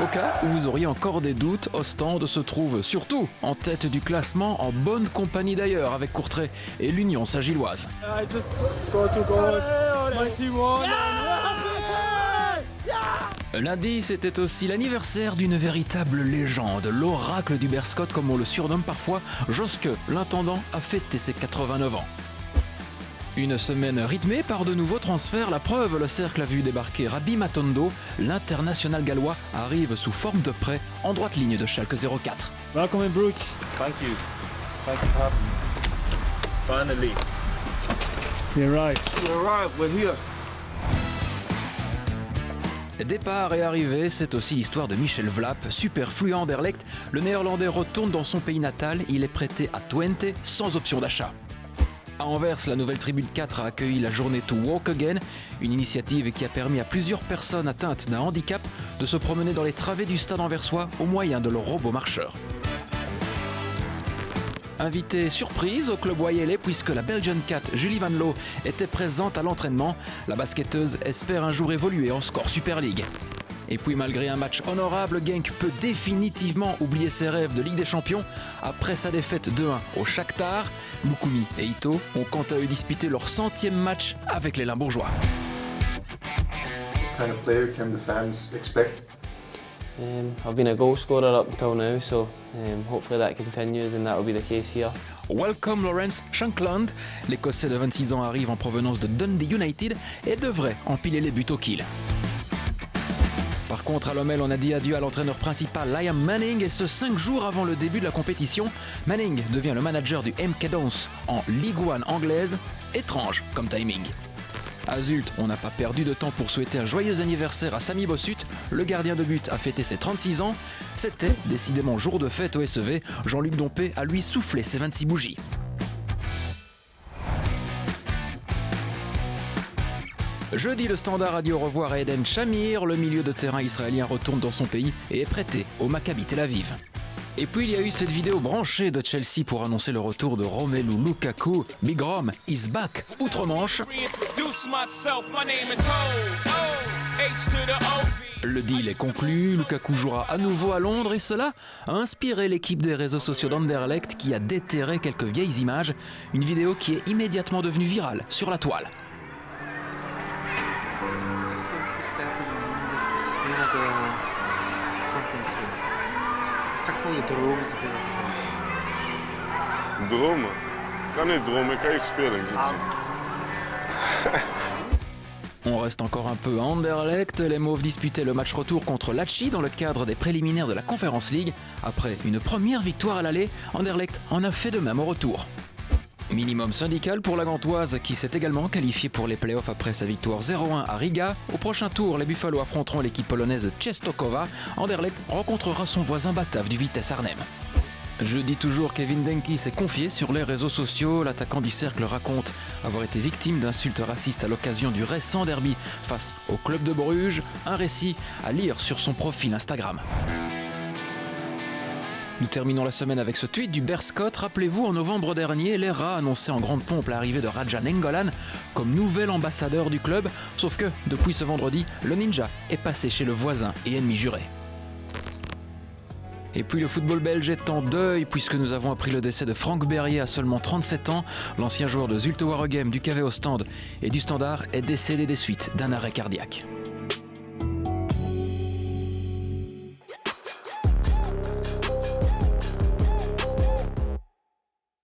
cas où vous auriez encore des doutes, Ostende se trouve surtout en tête du classement, en bonne compagnie d'ailleurs avec Courtrai et l'Union Saint-Gilloise. Lundi, c'était aussi l'anniversaire d'une véritable légende, l'oracle du Berscott comme on le surnomme parfois, Joske, l'intendant, a fêté ses 89 ans. Une semaine rythmée par de nouveaux transferts, la preuve, le cercle a vu débarquer Rabbi Matondo, l'international gallois arrive sous forme de prêt en droite ligne de Schalke 04. Welcome in Bruges. Thank you for having me. Finally. You're right. We arrived, we're here. Départ et arrivée, c'est aussi l'histoire de Michel Vlap, superflu à Anderlecht. Le néerlandais retourne dans son pays natal, il est prêté à Twente sans option d'achat. À Anvers, la nouvelle tribune 4 a accueilli la journée To Walk Again, une initiative qui a permis à plusieurs personnes atteintes d'un handicap de se promener dans les travées du stade anversois au moyen de leur robot marcheur. Invitée surprise au club wayelais puisque la Belgian Cat Julie Van Loo était présente à l'entraînement, la basketteuse espère un jour évoluer en score Super League. Et puis malgré un match honorable, Genk peut définitivement oublier ses rêves de Ligue des Champions. Après sa défaite 2-1 au Shakhtar, Moukoumi et Ito ont quant à eux disputé leur 100e match avec les Limbourgeois. What kind of player can the fans expect? I've been a goal scorer up until now, so hopefully that continues and that will be the case here. Welcome Lawrence Shankland. L'Écossais de 26 ans arrive en provenance de Dundee United et devrait empiler les buts au kill. Par contre, à Lommel, on a dit adieu à l'entraîneur principal Liam Manning et ce 5 jours avant le début de la compétition, Manning devient le manager du MK Dons en Ligue 1 anglaise. Étrange comme timing. À Zult, on n'a pas perdu de temps pour souhaiter un joyeux anniversaire à Sami Bossut. Le gardien de but a fêté ses 36 ans. C'était décidément jour de fête au SEV. Jean-Luc Dompé a lui soufflé ses 26 bougies. Jeudi, le Standard a dit au revoir à Eden Shamir. Le milieu de terrain israélien retourne dans son pays et est prêté au Maccabi Tel Aviv. Et puis il y a eu cette vidéo branchée de Chelsea pour annoncer le retour de Romelu Lukaku. Big Rom is back outre-Manche. Le deal est conclu, Lukaku jouera à nouveau à Londres et cela a inspiré l'équipe des réseaux sociaux d'Anderlecht qui a déterré quelques vieilles images. Une vidéo qui est immédiatement devenue virale sur la toile. Dromen? Ik kan niet dromen, ik kan echt spelen, je ziet. On reste encore un peu à Anderlecht. Les Mauves disputaient le match retour contre Lecce dans le cadre des préliminaires de la Conference League. Après une première victoire à l'aller, Anderlecht en a fait de même au retour. Minimum syndical pour la Gantoise qui s'est également qualifiée pour les playoffs après sa victoire 0-1 à Riga. Au prochain tour, les Buffalo affronteront l'équipe polonaise Częstochowa. Anderlecht rencontrera son voisin batave du Vitesse Arnhem. Je dis toujours, Kevin Denki s'est confié sur les réseaux sociaux. L'attaquant du cercle raconte avoir été victime d'insultes racistes à l'occasion du récent derby face au club de Bruges. Un récit à lire sur son profil Instagram. Nous terminons la semaine avec ce tweet du Berscott. Rappelez-vous, en novembre dernier, l'ERA annonçait en grande pompe l'arrivée de Raja Nengolan comme nouvel ambassadeur du club. Sauf que, depuis ce vendredi, le Ninja est passé chez le voisin et ennemi juré. Et puis le football belge est en deuil puisque nous avons appris le décès de Franck Berrier à seulement 37 ans. L'ancien joueur de Zulte Waregem, du KV Ostende et du Standard est décédé des suites d'un arrêt cardiaque.